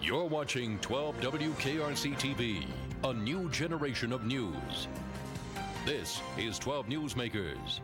You're watching 12 WKRC TV, a new generation of news. This is 12 Newsmakers.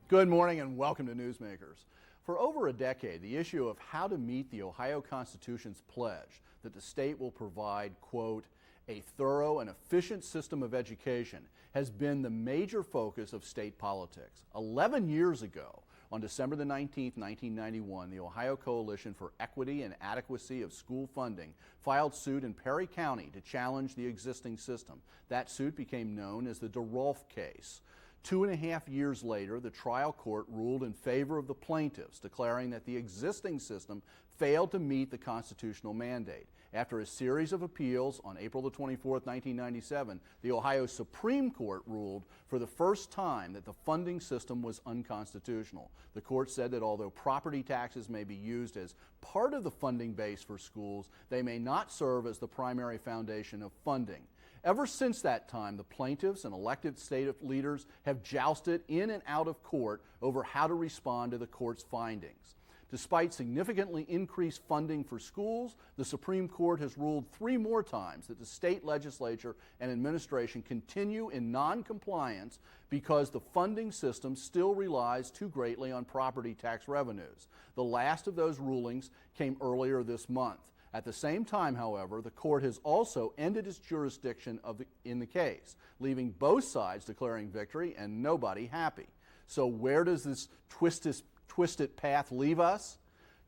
Good morning and welcome to Newsmakers. For over a decade, the issue of how to meet the Ohio Constitution's pledge that the state will provide, quote, a thorough and efficient system of education has been the major focus of state politics. 11 years ago, on December the 19th, 1991, the Ohio Coalition for Equity and Adequacy of School Funding filed suit in Perry County to challenge the existing system. That suit became known as the DeRolf case. 2.5 years later, the trial court ruled in favor of the plaintiffs, declaring that the existing system failed to meet the constitutional mandate. After a series of appeals, on April the 24th, 1997, the Ohio Supreme Court ruled for the first time that the funding system was unconstitutional. The court said that although property taxes may be used as part of the funding base for schools, they may not serve as the primary foundation of funding. Ever since that time, the plaintiffs and elected state leaders have jousted in and out of court over how to respond to the court's findings. Despite significantly increased funding for schools, the Supreme Court has ruled 3 more times that the state legislature and administration continue in non-compliance because the funding system still relies too greatly on property tax revenues. The last of those rulings came earlier this month. At the same time, however, the court has also ended its jurisdiction in the case, leaving both sides declaring victory and nobody happy. So where does this twisted path leave us?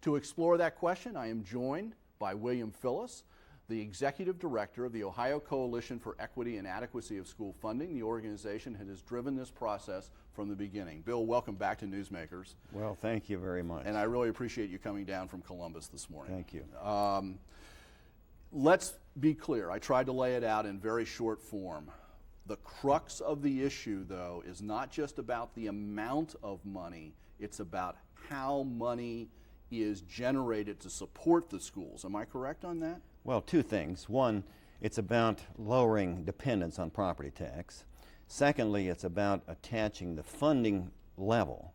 To explore that question, I am joined by William Phillis, the Executive Director of the Ohio Coalition for Equity and Adequacy of School Funding, the organization that has driven this process from the beginning. Bill, welcome back to Newsmakers. Well, thank you very much. And I really appreciate you coming down from Columbus this morning. Thank you. Let's be clear. I tried to lay it out in very short form. The crux of the issue, though, is not just about the amount of money, it's about how money is generated to support the schools. Am I correct on that? Well, 2 things. One, it's about lowering dependence on property tax. Secondly, it's about attaching the funding level,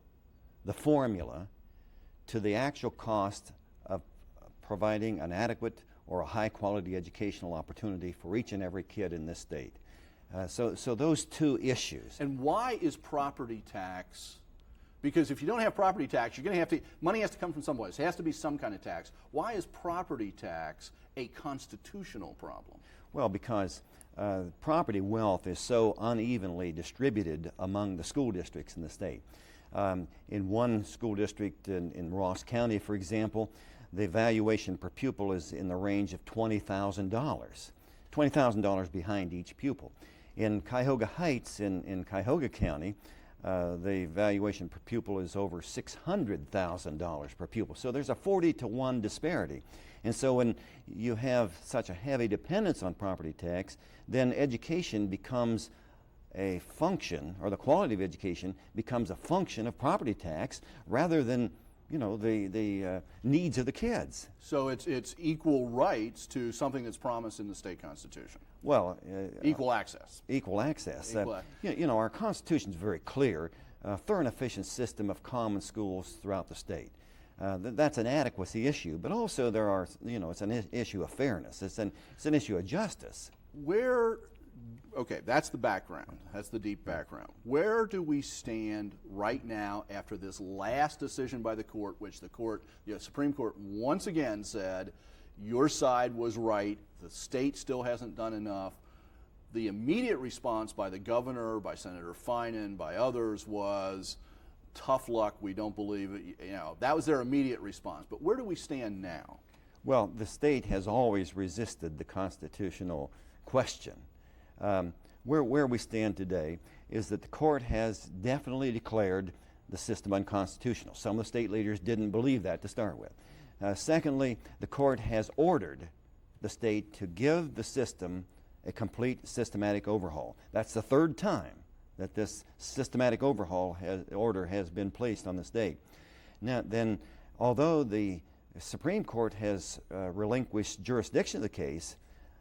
the formula, to the actual cost of providing an adequate or a high-quality educational opportunity for each and every kid in this state. So those 2 issues. And why is property tax? Because if you don't have property tax, you're going to have to, money has to come from someplace. It has to be some kind of tax. Why is property tax a constitutional problem? Well, because property wealth is so unevenly distributed among the school districts in the state. In one school district in Ross County, for example, the valuation per pupil is in the range of $20,000. $20,000 behind each pupil. In Cuyahoga Heights in Cuyahoga County, the valuation per pupil is over $600,000 per pupil. So there's a 40-to-1 disparity. And so when you have such a heavy dependence on property tax, then education becomes a function, or the quality of education becomes a function of property tax rather than, you know, the needs of the kids. So it's equal rights to something that's promised in the state constitution. Well, equal access. Equal access. You know, our Constitution is very clear. A thorough and efficient system of common schools throughout the state. That's an adequacy issue, but also there are, you know, it's an issue of fairness. It's an issue of justice. Okay, that's the background. That's the deep background. Where do we stand right now after this last decision by the court, which the Supreme Court once again said, your side was right, the state still hasn't done enough. The immediate response by the governor, by Senator Finan, by others was, tough luck, we don't believe it. You know, that was their immediate response. But where do we stand now? Well, the state has always resisted the constitutional question. Where we stand today is that the court has definitely declared the system unconstitutional. Some of the state leaders didn't believe that to start with. Secondly, the court has ordered the state to give the system a complete systematic overhaul. That's the 3rd time that this systematic overhaul order has been placed on the state. Now then, although the Supreme Court has relinquished jurisdiction of the case,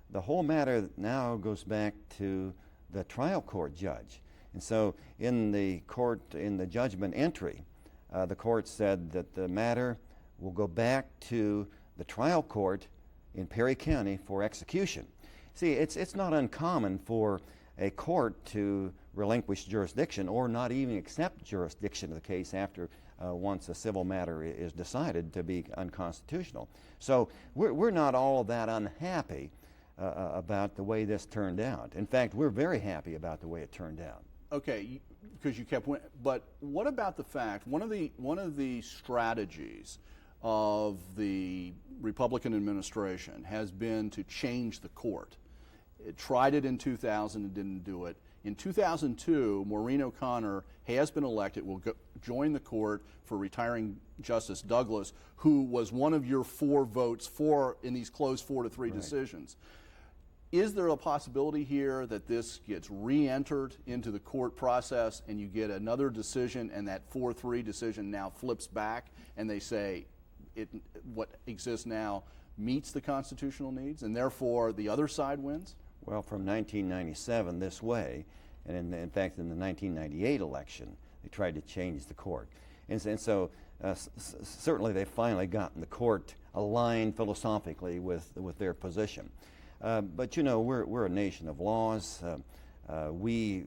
the whole matter now goes back to the trial court judge. And so in the judgment entry, the court said that the matter will go back to the trial court in Perry County for execution. See, it's not uncommon for a court to relinquish jurisdiction or not even accept jurisdiction of the case after once a civil matter is decided to be unconstitutional. So we're not all that unhappy about the way this turned out. In fact, we're very happy about the way it turned out. Okay, because you kept winning. But what about the fact, one of the strategies of the Republican administration has been to change the court. It tried it in 2000 and didn't do it. In 2002, Maureen O'Connor has been elected, will join the court for retiring Justice Douglas, who was one of your 4 votes for in these close 4-3 decisions. Is there a possibility here that this gets re-entered into the court process and you get another decision and that 4-3 decision now flips back and they say what exists now meets the constitutional needs and therefore the other side wins? Well, from 1997 this way, and in fact in the 1998 election, they tried to change the court. And so certainly they've finally gotten the court aligned philosophically with their position. But you know, we're a nation of laws. We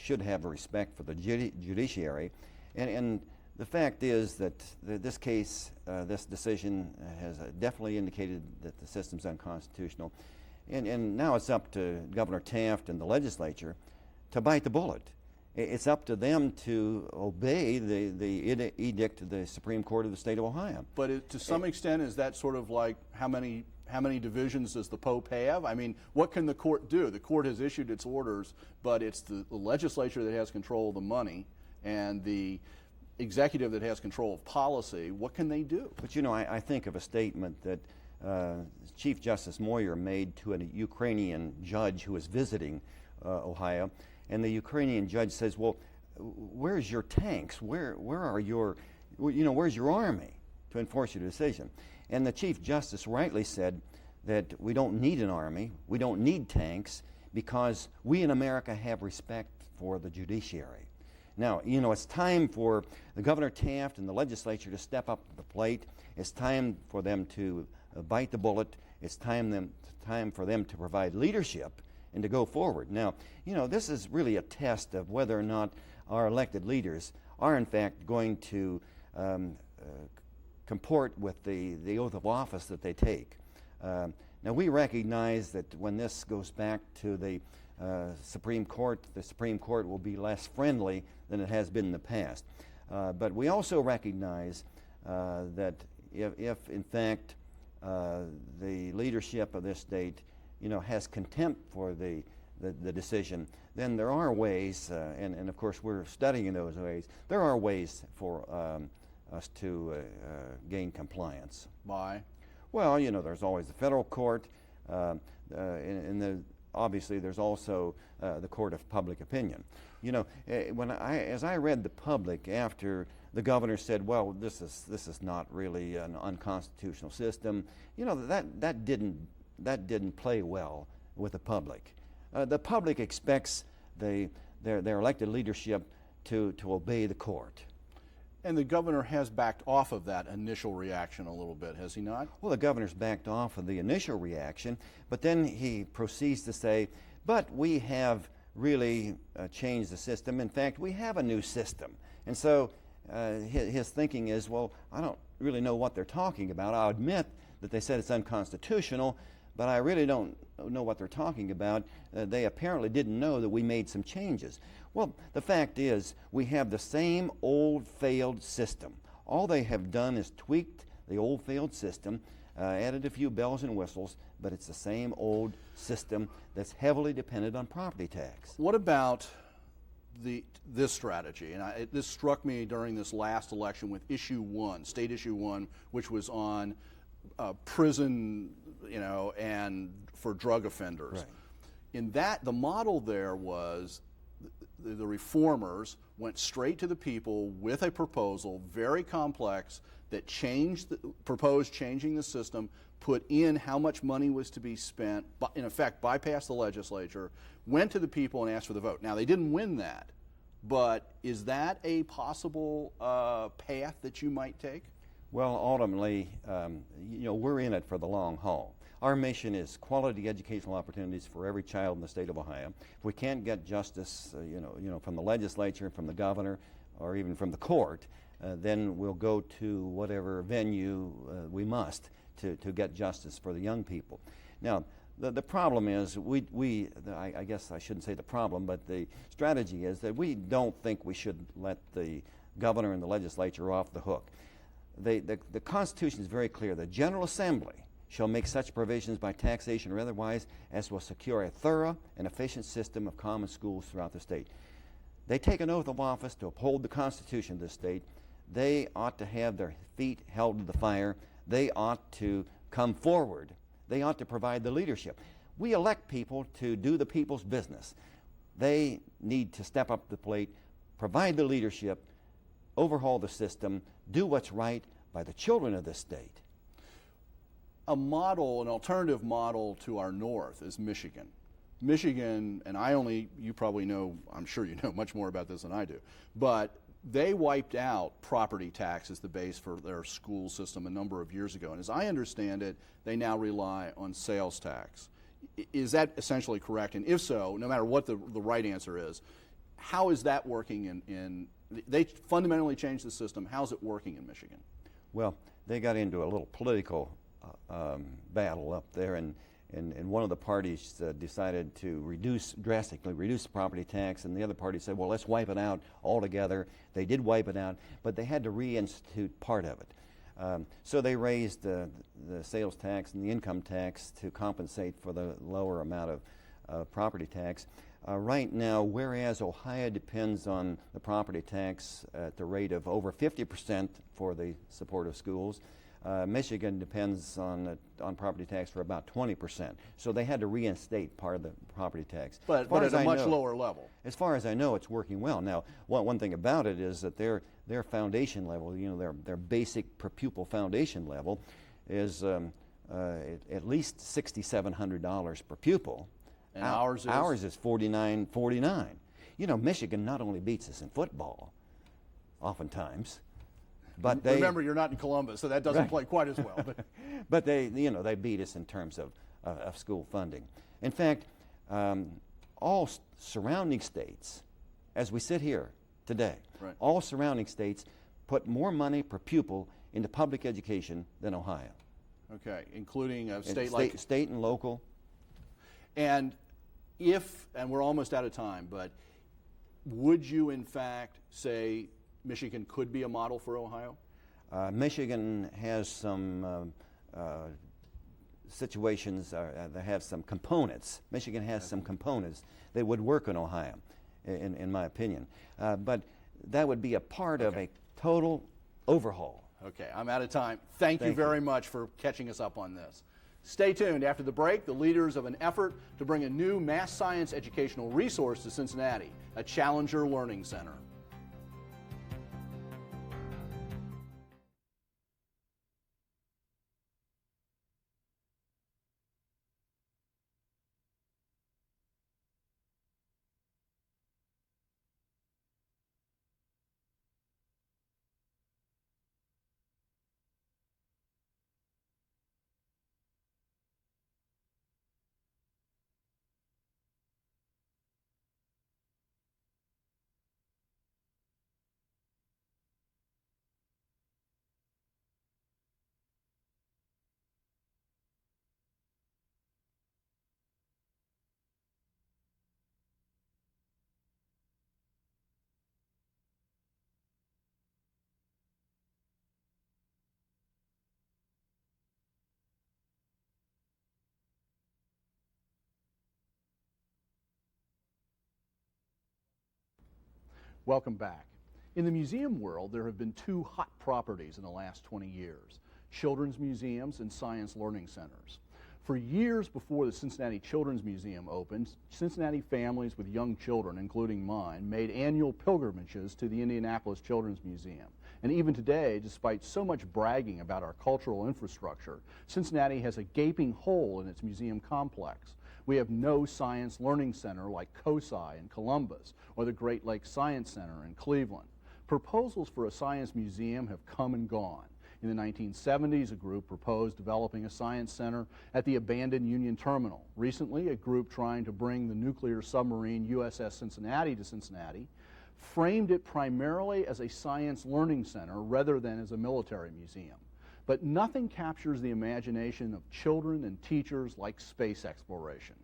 should have a respect for the judiciary. And the fact is that this case, this decision has definitely indicated that the system's unconstitutional. And now it's up to Governor Taft and the legislature to bite the bullet. It's up to them to obey the edict of the Supreme Court of the state of Ohio. But to some extent, is that sort of like how many divisions does the Pope have? I mean, what can the court do? The court has issued its orders, but it's the legislature that has control of the money and the executive that has control of policy. What can they do? But you know, I think of a statement that Chief Justice Moyer made to a Ukrainian judge who was visiting Ohio, and the Ukrainian judge says, "Well, where's your tanks? Where are your, where's your army to enforce your decision?" And the Chief Justice rightly said that we don't need an army, we don't need tanks, because we in America have respect for the judiciary. Now, you know, it's time for the Governor Taft and the legislature to step up to the plate. It's time for them to bite the bullet. It's time for them to provide leadership and to go forward. Now, you know, this is really a test of whether or not our elected leaders are in fact going to comport with the oath of office that they take. Now, we recognize that when this goes back to the Supreme Court will be less friendly than it has been in the past. But we also recognize that if in fact the leadership of this state, you know, has contempt for the decision, then there are ways, and of course we're studying those ways, there are ways for us to gain compliance. By? Well, you know, there's always the federal court, obviously there's also the court of public opinion. You know, as I read the public after the governor said, well, this is not really an unconstitutional system, you know, that didn't play well with the public. The public expects their elected leadership to obey the court. And the governor has backed off of that initial reaction a little bit, has he not? Well, the governor's backed off of the initial reaction, but then he proceeds to say, but we have really changed the system. In fact, we have a new system. And so his thinking is, well, I don't really know what they're talking about. I'll admit that they said it's unconstitutional, but I really don't know what they're talking about. They apparently didn't know that we made some changes. Well, the fact is, we have the same old failed system. All they have done is tweaked the old failed system, added a few bells and whistles, but it's the same old system that's heavily dependent on property tax. What about this strategy? And this struck me during this last election with Issue 1, State Issue 1, which was on prison, you know, and for drug offenders. Right. In that, the model there was the reformers went straight to the people with a proposal, very complex, that proposed changing the system, put in how much money was to be spent, in effect bypassed the legislature, went to the people and asked for the vote. Now, they didn't win that, but is that a possible path that you might take? Well, ultimately, we're in it for the long haul. Our mission is quality educational opportunities for every child in the state of Ohio. If we can't get justice, from the legislature, from the governor, or even from the court, then we'll go to whatever venue we must to get justice for the young people. Now, the problem is, I guess I shouldn't say the problem, but the strategy is that we don't think we should let the governor and the legislature off the hook. The Constitution is very clear. The General Assembly shall make such provisions by taxation or otherwise as will secure a thorough and efficient system of common schools throughout the state. They take an oath of office to uphold the Constitution of the state. They ought to have their feet held to the fire. They ought to come forward. They ought to provide the leadership. We elect people to do the people's business. They need to step up to the plate, provide the leadership, overhaul the system, do what's right by the children of this state. An alternative model to our north is Michigan. Michigan, and you probably know, I'm sure you know much more about this than I do, but they wiped out property tax as the base for their school system a number of years ago. And as I understand it, they now rely on sales tax. Is that essentially correct? And if so, no matter what the right answer is, how is that working they fundamentally changed the system. How's it working in Michigan? Well, they got into a little political battle up there, and one of the parties decided to drastically reduce the property tax, and the other party said, well, let's wipe it out altogether. They did wipe it out, but they had to reinstitute part of it. So they raised the sales tax and the income tax to compensate for the lower amount of property tax. Right now, whereas Ohio depends on the property tax at the rate of over 50% for the support of schools, Michigan depends on property tax for about 20%. So they had to reinstate part of the property tax. But at a much lower level. As far as I know, it's working well. Now, one thing about it is that their foundation level, their basic per pupil foundation level is at least $6,700 per pupil. And ours is $49.49. Michigan not only beats us in football, oftentimes, but remember, you're not in Columbus, so that doesn't play quite as well. But they beat us in terms of school funding. In fact, all surrounding states, as we sit here today, all surrounding states put more money per pupil into public education than Ohio. Okay, including a state and local. And we're almost out of time, but would you in fact say Michigan could be a model for Ohio? Michigan has some situations that have some components. Michigan has some components that would work in Ohio, in my opinion. But that would be a part of a total overhaul. Okay, I'm out of time. Thank you very much for catching us up on this. Stay tuned. After the break, the leaders of an effort to bring a new math science educational resource to Cincinnati, a Challenger Learning Center. Welcome back. In the museum world, there have been two hot properties in the last 20 years, children's museums and science learning centers. For years before the Cincinnati Children's Museum opened, Cincinnati families with young children, including mine, made annual pilgrimages to the Indianapolis Children's Museum. And even today, despite so much bragging about our cultural infrastructure, Cincinnati has a gaping hole in its museum complex. We have no science learning center like COSI in Columbus or the Great Lakes Science Center in Cleveland. Proposals for a science museum have come and gone. In the 1970s, a group proposed developing a science center at the abandoned Union Terminal. Recently, a group trying to bring the nuclear submarine USS Cincinnati to Cincinnati framed it primarily as a science learning center rather than as a military museum. But nothing captures the imagination of children and teachers like space exploration.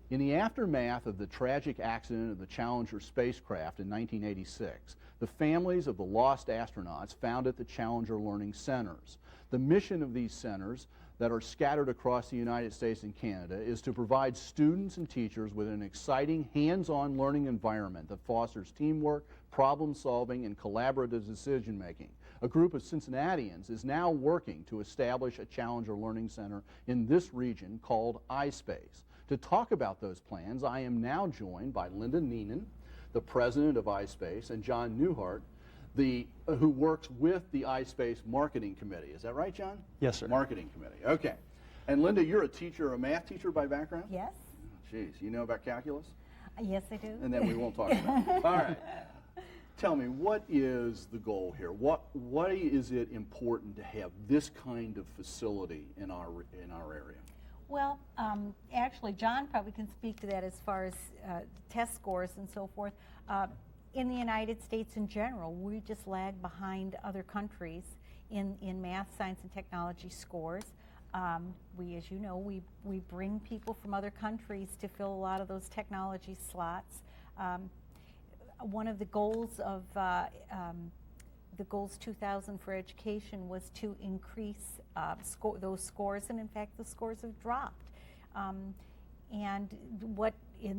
In the aftermath of the tragic accident of the Challenger spacecraft in 1986, the families of the lost astronauts founded the Challenger Learning Centers. The mission of these centers that are scattered across the United States and Canada is to provide students and teachers with an exciting, hands-on learning environment that fosters teamwork, problem solving, and collaborative decision making. A group of Cincinnatians is now working to establish a Challenger Learning Center in this region called ISPACE. To talk about those plans, I am now joined by Linda Neenan, the president of ISPACE, and John Neuhart, who works with the ISPACE Marketing Committee. Is that right, John? Yes, sir. Marketing Committee. Okay. And Linda, you're a teacher, a math teacher by background? Yes. Jeez, you know about calculus? Yes, I do. And then we won't talk about it. All right. Tell me, what is the goal here? Why is it important to have this kind of facility in our area? Well, actually, John probably can speak to that as far as test scores and so forth. In the United States in general, we just lag behind other countries in math, science, and technology scores. We, as you know, we bring people from other countries to fill a lot of those technology slots. One of the goals of the Goals 2000 for education was to increase those scores, and in fact the scores have dropped. And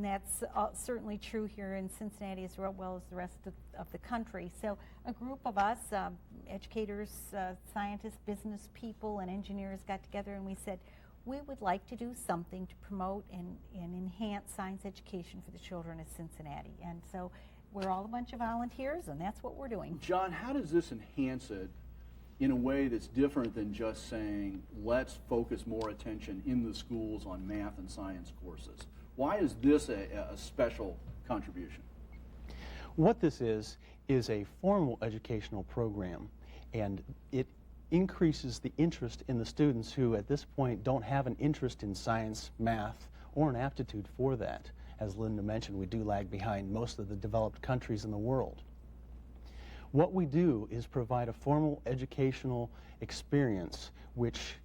that's certainly true here in Cincinnati as well as the rest of the country. So a group of us, educators, scientists, business people, and engineers got together and we said, we would like to do something to promote and enhance science education for the children of Cincinnati. And so we're all a bunch of volunteers, and that's what we're doing. John, how does this enhance it in a way that's different than just saying, let's focus more attention in the schools on math and science courses? Why is this a special contribution? What this is a formal educational program, and it increases the interest in the students who at this point don't have an interest in science, math, or an aptitude for that. As Linda mentioned, we do lag behind most of the developed countries in the world. What we do is provide a formal educational experience which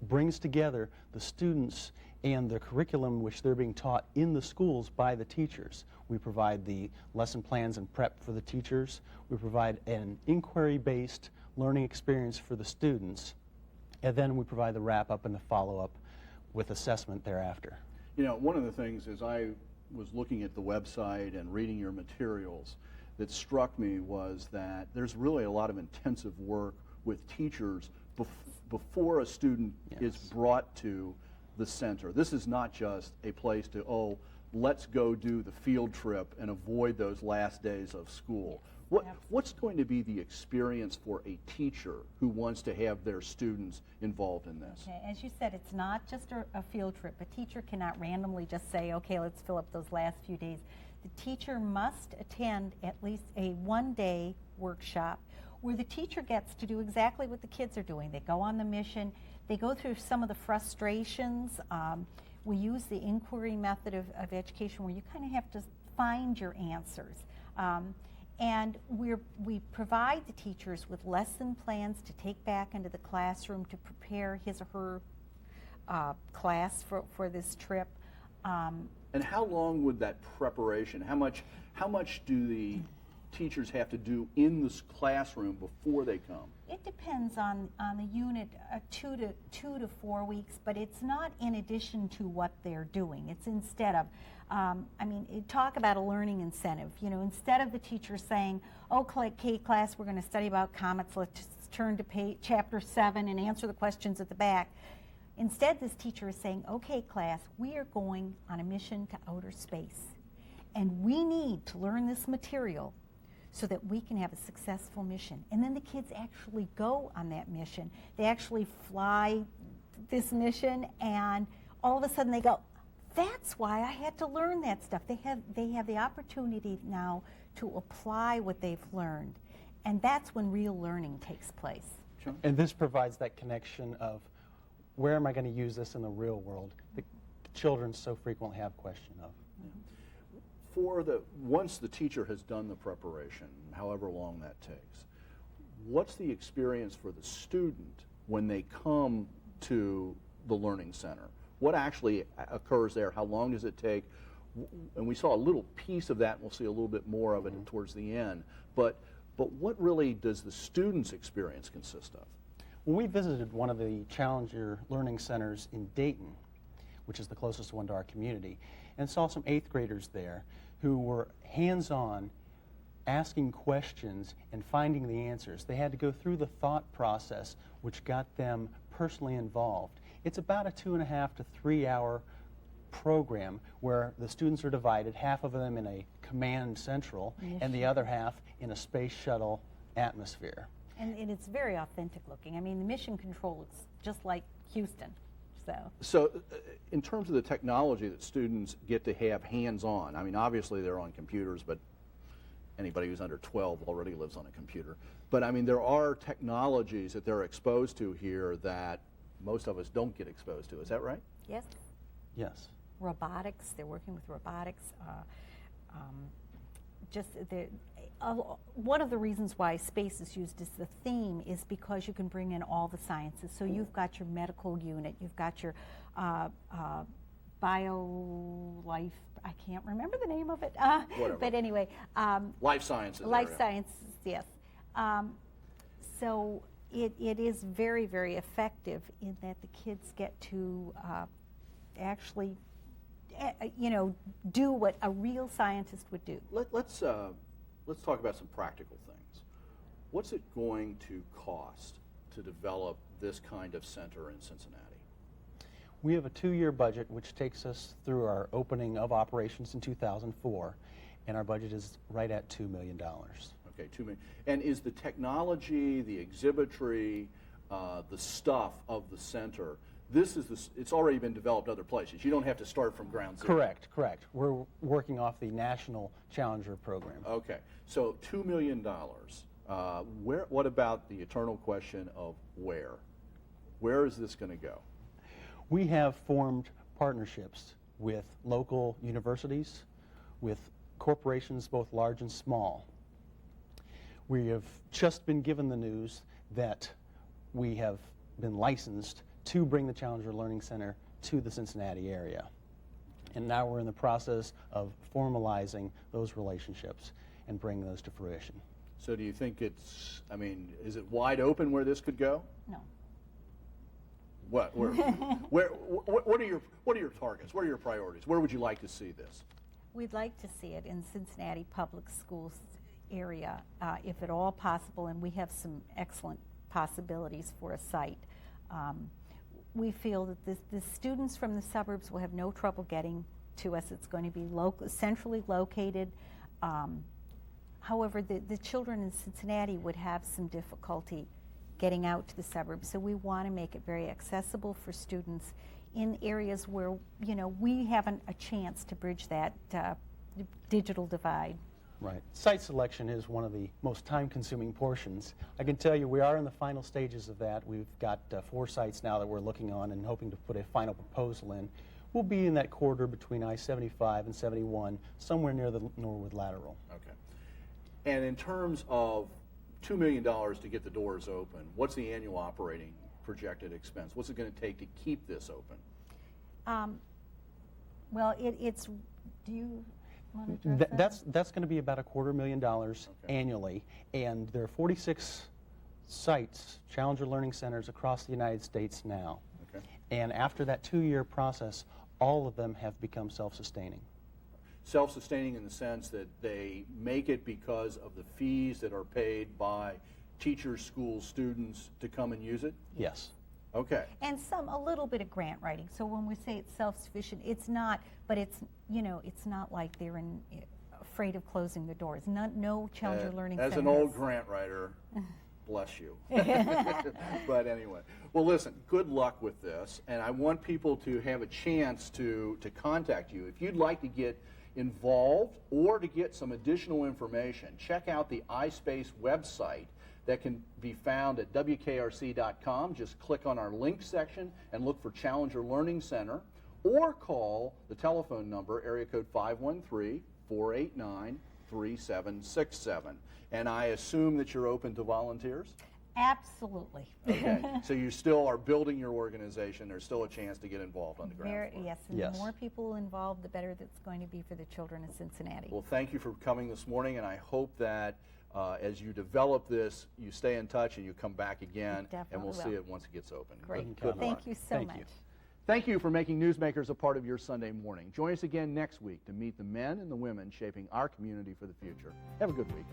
brings together the students and the curriculum which they're being taught in the schools by the teachers. We provide the lesson plans and prep for the teachers. We provide an inquiry-based learning experience for the students. And then we provide the wrap-up and the follow-up with assessment thereafter. You know, one of the things as I was looking at the website and reading your materials that struck me was that there's really a lot of intensive work with teachers before a student is brought to the center. This is not just a place to, oh, let's go do the field trip and avoid those last days of school. What's going to be the experience for a teacher who wants to have their students involved in this? Okay, as you said, it's not just a field trip. A teacher cannot randomly just say, okay, let's fill up those last few days. The teacher must attend at least a one-day workshop where the teacher gets to do exactly what the kids are doing. They go on the mission. They go through some of the frustrations. We use the inquiry method of education where you kind of have to find your answers. And we provide the teachers with lesson plans to take back into the classroom to prepare his or her class for this trip. And how long would that preparation, how much do the teachers have to do in this classroom before they come? It depends on the unit, 2 to 4 weeks, but it's not in addition to what they're doing. It's instead of. Talk about a learning incentive. You know, instead of the teacher saying, okay, class, we're going to study about comets, let's turn to chapter 7 and answer the questions at the back. Instead, this teacher is saying, okay, class, we are going on a mission to outer space, and we need to learn this material so that we can have a successful mission. And then the kids actually go on that mission. They actually fly this mission, and all of a sudden they go, that's why I had to learn that stuff. They have the opportunity now to apply what they've learned, and that's when real learning takes place. John? And this provides that connection of where am I going to use this in the real world that children so frequently have question of. Once the teacher has done the preparation, however long that takes, what's the experience for the student when they come to the Learning Center? What actually occurs there? How long does it take? And we saw a little piece of that, and we'll see a little bit more of it towards the end. But what really does the student's experience consist of? When we visited one of the Challenger Learning Centers in Dayton, which is the closest one to our community, and saw some 8th graders there who were hands-on, asking questions and finding the answers. They had to go through the thought process, which got them personally involved. It's about a 2.5 to 3 hour program where the students are divided, half of them in a command central and the other half in a space shuttle atmosphere. And it's very authentic looking. I mean, the mission control looks just like Houston. So in terms of the technology that students get to have hands-on, I mean, obviously they're on computers, but anybody who's under 12 already lives on a computer. But I mean, there are technologies that they're exposed to here that most of us don't get exposed to. Is that right? Yes. Yes. Robotics, they're working with robotics. One of the reasons why space is used as the theme is because you can bring in all the sciences. So you've got your medical unit, you've got your bio-life, I can't remember the name of it, but anyway. Life sciences. Life sciences, yes. So it is very, very effective in that the kids get to actually, do what a real scientist would do. Let's talk about some practical things. What's it going to cost to develop this kind of center in Cincinnati? We have a 2-year budget which takes us through our opening of operations in 2004, and our budget is right at $2 million. Okay, $2 million. And is the technology, the exhibitry, the stuff of the center, it's already been developed other places. You don't have to start from ground zero. Correct. We're working off the National Challenger program. Okay, so $2 million. What about the eternal question of where? Where is this going to go? We have formed partnerships with local universities, with corporations both large and small. We have just been given the news that we have been licensed to bring the Challenger Learning Center to the Cincinnati area. And now we're in the process of formalizing those relationships and bringing those to fruition. So do you think is it wide open where this could go? No. What are your targets? What are your priorities? Where would you like to see this? We'd like to see it in Cincinnati Public Schools area, if at all possible, and we have some excellent possibilities for a site. We feel that the students from the suburbs will have no trouble getting to us. It's going to be centrally located. However, the children in Cincinnati would have some difficulty getting out to the suburbs, so we want to make it very accessible for students in areas where we haven't a chance to bridge that digital divide. Right. Site selection is one of the most time-consuming portions. I can tell you we are in the final stages of that. We've got 4 sites now that we're looking on and hoping to put a final proposal in. We'll be in that corridor between I-75 and 71, somewhere near the Norwood Lateral. Okay. And in terms of $2 million to get the doors open, what's the annual operating projected expense? What's it going to take to keep this open? Well, it's. Do you? That's going to be about $250,000 annually, and there are 46 sites, Challenger Learning Centers across the United States now. Okay. And after that 2-year process, all of them have become self-sustaining. Self-sustaining in the sense that they make it because of the fees that are paid by teachers, schools, students to come and use it? Yes. Okay. And a little bit of grant writing. So when we say it's self-sufficient, it's not, but it's not like they're afraid of closing the doors. No Challenger Learning Center. As an old grant writer, bless you. But anyway, well, listen, good luck with this, and I want people to have a chance to contact you. If you'd like to get involved or to get some additional information, check out the ISPACE website that can be found at WKRC.com. Just click on our link section and look for Challenger Learning Center, or call the telephone number, area code 513-489-3767. And I assume that you're open to volunteers? Absolutely. Okay, so you still are building your organization. There's still a chance to get involved on the ground floor. Yes, and Yes. the more people involved, the better that's going to be for the children of Cincinnati. Well, thank you for coming this morning, and I hope that as you develop this, you stay in touch and you come back again, and we'll see it once it gets open. Great. Good luck. Thank you so much. Thank you for making Newsmakers a part of your Sunday morning. Join us again next week to meet the men and the women shaping our community for the future. Have a good week.